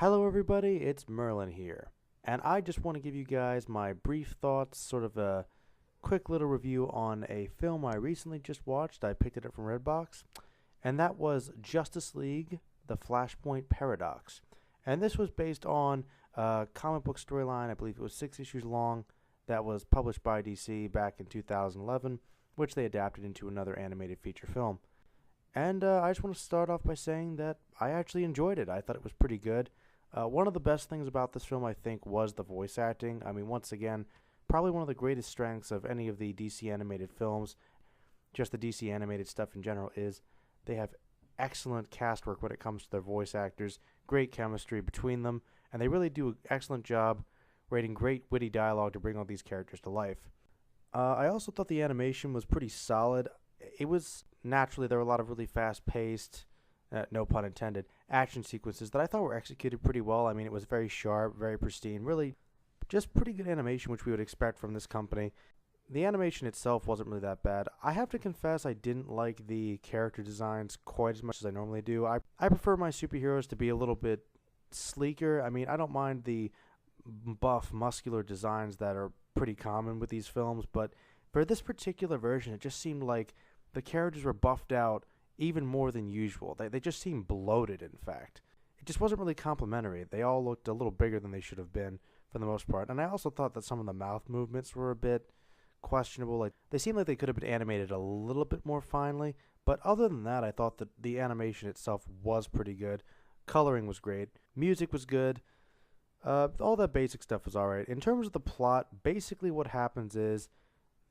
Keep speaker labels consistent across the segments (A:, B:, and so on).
A: Hello, everybody, it's Merlin here, and I just want to give you guys my brief thoughts, sort of a quick little review on a film I recently just watched. I picked it up from Redbox, and that was Justice League The Flashpoint Paradox. And this was based on a comic book storyline, I believe it was 6 issues long, that was published by DC back in 2011, which they adapted into another animated feature film. And I just want to start off by saying that I actually enjoyed it. I thought it was pretty good. One of the best things about this film, I think, was the voice acting. I mean, once again, probably one of the greatest strengths of any of the DC animated films, just the DC animated stuff in general, is they have excellent cast work when it comes to their voice actors, great chemistry between them, and they really do an excellent job writing great witty dialogue to bring all these characters to life. I also thought the animation was pretty solid. It was naturally, there were a lot of really fast-paced, no pun intended, action sequences that I thought were executed pretty well. I mean, it was very sharp, very pristine, really just pretty good animation, which we would expect from this company. The animation itself wasn't really that bad. I have to confess I didn't like the character designs quite as much as I normally do. I prefer my superheroes to be a little bit sleeker. I mean, I don't mind the buff, muscular designs that are pretty common with these films, but for this particular version, it just seemed like the characters were buffed out even more than usual. They just seemed bloated, in fact. It just wasn't really complimentary. They all looked a little bigger than they should have been for the most part. And I also thought that some of the mouth movements were a bit questionable. Like, they seemed like they could have been animated a little bit more finely. But other than that, I thought that the animation itself was pretty good. Coloring was great. Music was good. All that basic stuff was alright. In terms of the plot, basically what happens is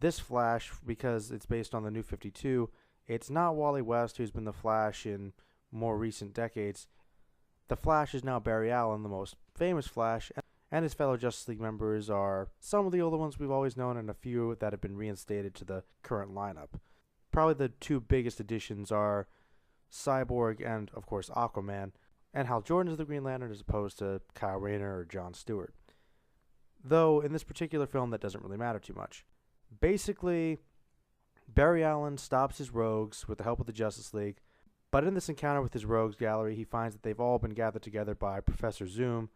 A: this Flash, because it's based on the New 52, it's not Wally West, who's been the Flash in more recent decades. The Flash is now Barry Allen, the most famous Flash, and his fellow Justice League members are some of the older ones we've always known and a few that have been reinstated to the current lineup. Probably the two biggest additions are Cyborg and, of course, Aquaman, and Hal Jordan is the Green Lantern as opposed to Kyle Rayner or John Stewart. Though, in this particular film, that doesn't really matter too much. Basically, Barry Allen stops his rogues with the help of the Justice League, but in this encounter with his rogues gallery, he finds that they've all been gathered together by Professor Zoom,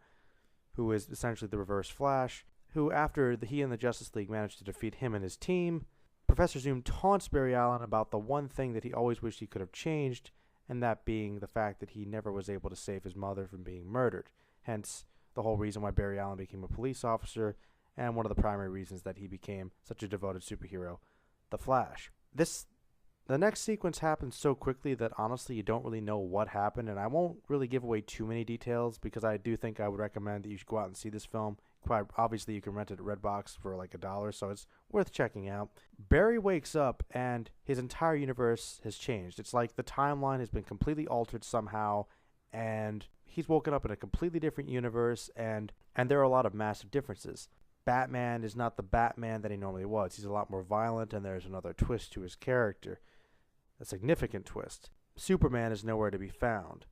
A: who is essentially the Reverse Flash, who, after he and the Justice League managed to defeat him and his team, Professor Zoom taunts Barry Allen about the one thing that he always wished he could have changed, and that being the fact that he never was able to save his mother from being murdered. Hence, the whole reason why Barry Allen became a police officer, and one of the primary reasons that he became such a devoted superhero, the Flash. The next sequence happens so quickly that honestly you don't really know what happened, and I won't really give away too many details because I do think I would recommend that you should go out and see this film. Quite obviously, you can rent it at Redbox for like $1, so it's worth checking out. Barry wakes up and his entire universe has changed. It's like the timeline has been completely altered somehow, and he's woken up in a completely different universe, and there are a lot of massive differences. Batman is not the Batman that he normally was. He's a lot more violent, and there's another twist to his character. A significant twist. Superman is nowhere to be found.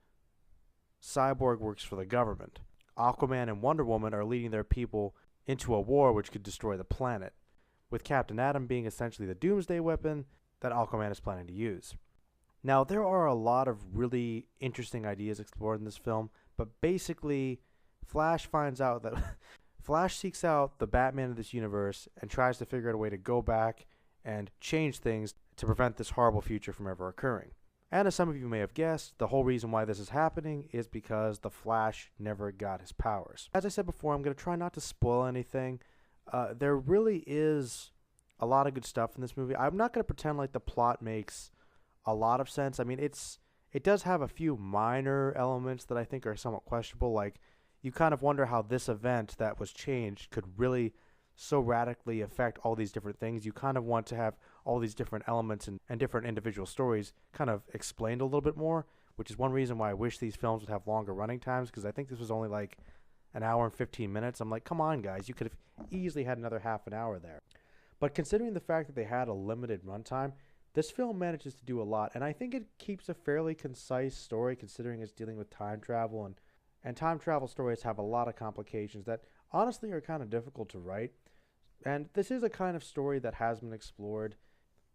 A: Cyborg works for the government. Aquaman and Wonder Woman are leading their people into a war which could destroy the planet, with Captain Atom being essentially the doomsday weapon that Aquaman is planning to use. Now, there are a lot of really interesting ideas explored in this film, but basically, Flash finds out that Flash seeks out the Batman of this universe and tries to figure out a way to go back and change things to prevent this horrible future from ever occurring. And as some of you may have guessed, the whole reason why this is happening is because the Flash never got his powers. As I said before, I'm going to try not to spoil anything. There really is a lot of good stuff in this movie. I'm not going to pretend like the plot makes a lot of sense. I mean, it does have a few minor elements that I think are somewhat questionable. Like, you kind of wonder how this event that was changed could really so radically affect all these different things. You kind of want to have all these different elements and different individual stories kind of explained a little bit more, which is one reason why I wish these films would have longer running times, because I think this was only like an hour and 15 minutes. I'm like, come on, guys, you could have easily had another half an hour there. But considering the fact that they had a limited runtime, this film manages to do a lot, and I think it keeps a fairly concise story considering it's dealing with time travel, and time travel stories have a lot of complications that honestly are kind of difficult to write. And this is a kind of story that has been explored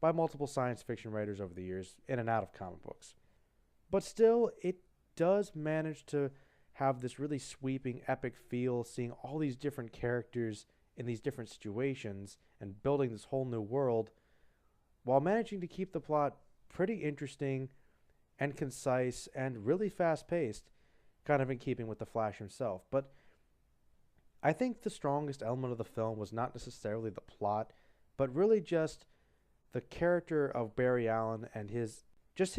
A: by multiple science fiction writers over the years in and out of comic books. But still, it does manage to have this really sweeping, epic feel, seeing all these different characters in these different situations and building this whole new world while managing to keep the plot pretty interesting and concise and really fast paced, kind of in keeping with the Flash himself. But I think the strongest element of the film was not necessarily the plot, but really just the character of Barry Allen and his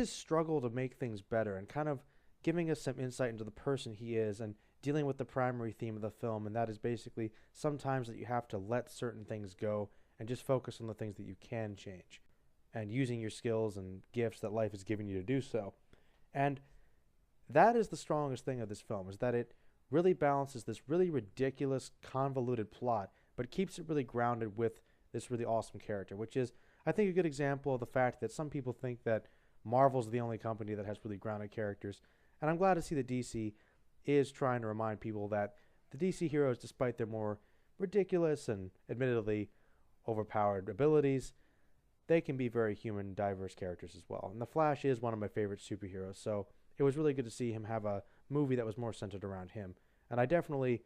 A: struggle to make things better and kind of giving us some insight into the person he is and dealing with the primary theme of the film, and that is basically sometimes that you have to let certain things go and just focus on the things that you can change and using your skills and gifts that life has given you to do so. And that is the strongest thing of this film, is that it really balances this really ridiculous, convoluted plot, but keeps it really grounded with this really awesome character, which is, I think, a good example of the fact that some people think that Marvel's the only company that has really grounded characters. And I'm glad to see that DC is trying to remind people that the DC heroes, despite their more ridiculous and admittedly overpowered abilities, they can be very human, diverse characters as well. And the Flash is one of my favorite superheroes, so it was really good to see him have a movie that was more centered around him. And it definitely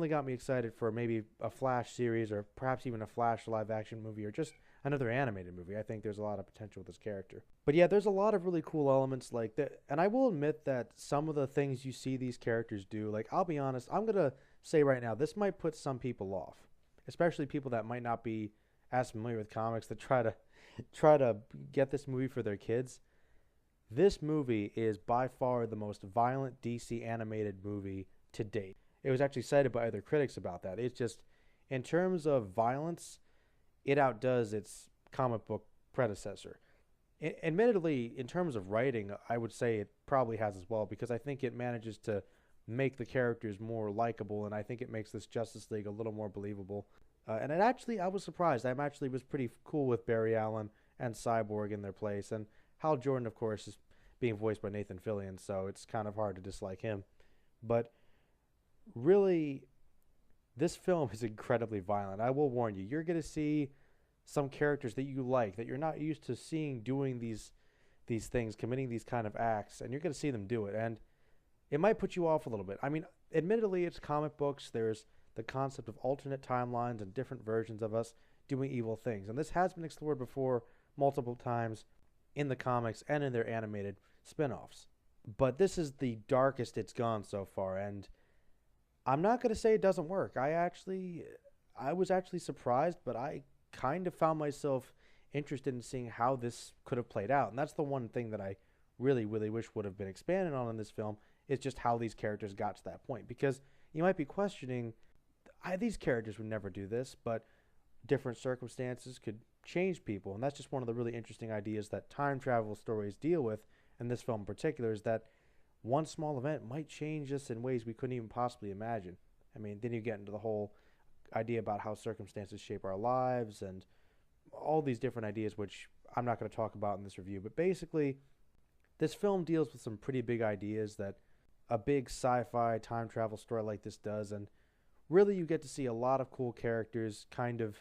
A: got me excited for maybe a Flash series or perhaps even a Flash live action movie or just another animated movie. I think there's a lot of potential with this character. But yeah, there's a lot of really cool elements like that. And I will admit that some of the things you see these characters do, like, I'll be honest, I'm going to say right now, this might put some people off, especially people that might not be as familiar with comics that try to get this movie for their kids. This movie is by far the most violent DC animated movie to date. It was actually cited by other critics about that. It's just, in terms of violence, it outdoes its comic book predecessor. Admittedly, in terms of writing, I would say it probably has as well, because I think it manages to make the characters more likable, and I think it makes this Justice League a little more believable. And I was surprised. I actually was pretty cool with Barry Allen and Cyborg in their place. And Hal Jordan, of course, is being voiced by Nathan Fillion, so it's kind of hard to dislike him. But really, this film is incredibly violent. I will warn you, you're going to see some characters that you like, that you're not used to seeing doing these things, committing these kind of acts, and you're going to see them do it. And it might put you off a little bit. I mean, admittedly, it's comic books. There's the concept of alternate timelines and different versions of us doing evil things. And this has been explored before multiple times in the comics and in their animated spin-offs. But this is the darkest it's gone so far, and I'm not going to say it doesn't work. I was actually surprised, but I kind of found myself interested in seeing how this could have played out. And that's the one thing that I really, really wish would have been expanded on in this film, is just how these characters got to that point. Because you might be questioning, these characters would never do this, but different circumstances could change people. And that's just one of the really interesting ideas that time travel stories deal with, and this film in particular, is that one small event might change us in ways we couldn't even possibly imagine. I mean, then you get into the whole idea about how circumstances shape our lives and all these different ideas, which I'm not going to talk about in this review. But basically, this film deals with some pretty big ideas that a big sci-fi time travel story like this does, and really you get to see a lot of cool characters, kind of,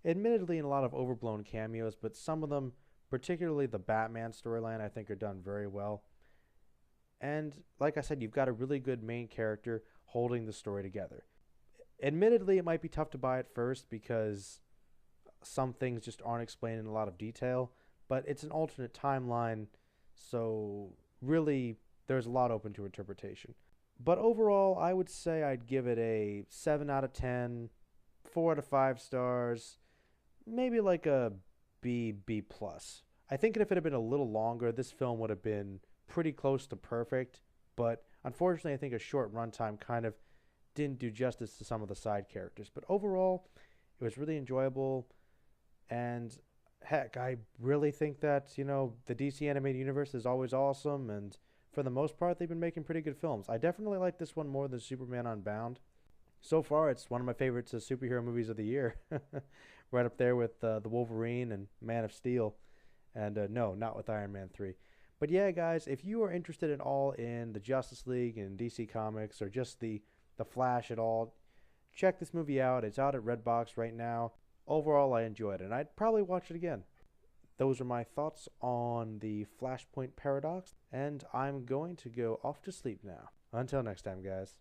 A: admittedly in a lot of overblown cameos, but some of them, particularly the Batman storyline, I think are done very well. And like I said, you've got a really good main character holding the story together. Admittedly, it might be tough to buy at first because some things just aren't explained in a lot of detail, but it's an alternate timeline, so really there's a lot open to interpretation. But overall, I would say I'd give it a 7 out of 10, 4 out of 5 stars, maybe like a B, B+. I think if it had been a little longer, this film would have been pretty close to perfect, but unfortunately I think a short runtime kind of didn't do justice to some of the side characters. But overall, it was really enjoyable, and heck, I really think that, the DC animated universe is always awesome, and for the most part, they've been making pretty good films. I definitely like this one more than Superman Unbound. So far, it's one of my favorites of superhero movies of the year. Right up there with the Wolverine and Man of Steel. And no, not with Iron Man 3. But yeah, guys, if you are interested at all in the Justice League and DC Comics, or just the Flash at all, check this movie out. It's out at Redbox right now. Overall, I enjoyed it, and I'd probably watch it again. Those are my thoughts on the Flashpoint Paradox, and I'm going to go off to sleep now. Until next time, guys.